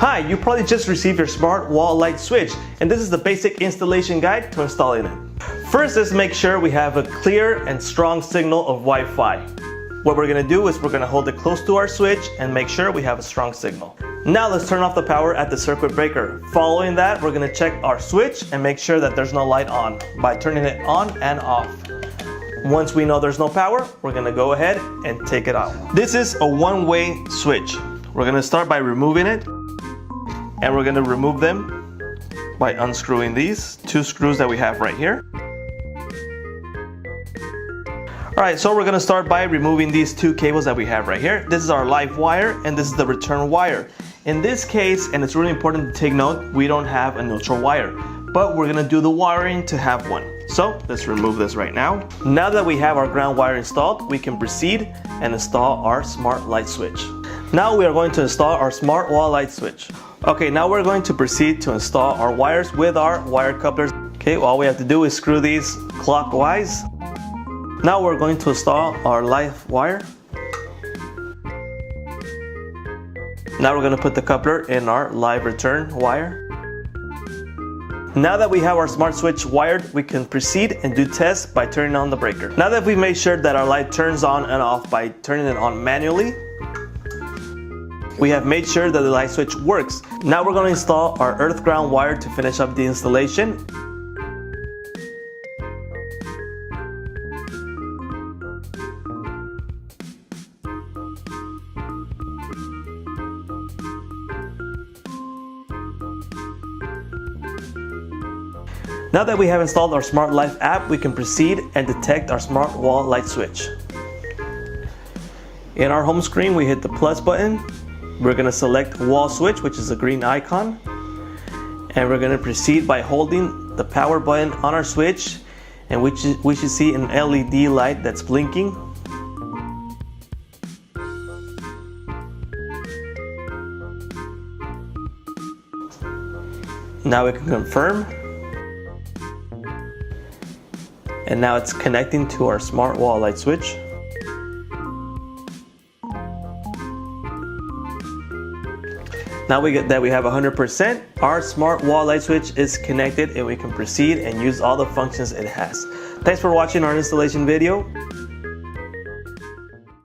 Hi, you probably just received your smart wall light switch, and this is the basic installation guide to installing it. First, let's make sure we have a clear and strong signal of Wi-Fi. What we're gonna do is we're gonna hold it close to our switch and make sure we have a strong signal. Now let's turn off the power at the circuit breaker. Following that, we're gonna check our switch and make sure that there's no light on by turning it on and off. Once we know there's no power, we're gonna go ahead and take it out. This is a one-way switch. We're gonna start by removing it, and we're gonna remove them by unscrewing these two screws that we have right here. Alright, so we're gonna start by removing these two cables that we have right here. This is our live wire, and this is the return wire. In this case, and it's really important to take note, we don't have a neutral wire, but we're gonna do the wiring to have one. So let's remove this right now. Now that we have our ground wire installed, we can proceed and install our smart light switch. Now we are going to install our smart wall light switch. Okay, now we're going to proceed to install our wires with our wire couplers. Okay, all we have to do is screw these clockwise. Now we're going to install our live wire. Now we're going to put the coupler in our live return wire. Now that we have our smart switch wired, we can proceed and do tests by turning on the breaker. Now that we've made sure that our light turns on and off by turning it on manually, we have made sure that the light switch works. Now we're going to install our earth ground wire to finish up the installation. Now that we have installed our Smart Life app, we can proceed and detect our smart wall light switch. In our home screen, we hit the plus button. We're going to select wall switch, which is a green icon. And we're going to proceed by holding the power button on our switch, and we should see an LED light that's blinking. Now we can confirm. And now it's connecting to our smart wall light switch. Now we get that we have 100%. Our smart wall light switch is connected, and we can proceed and use all the functions it has. Thanks for watching our installation video.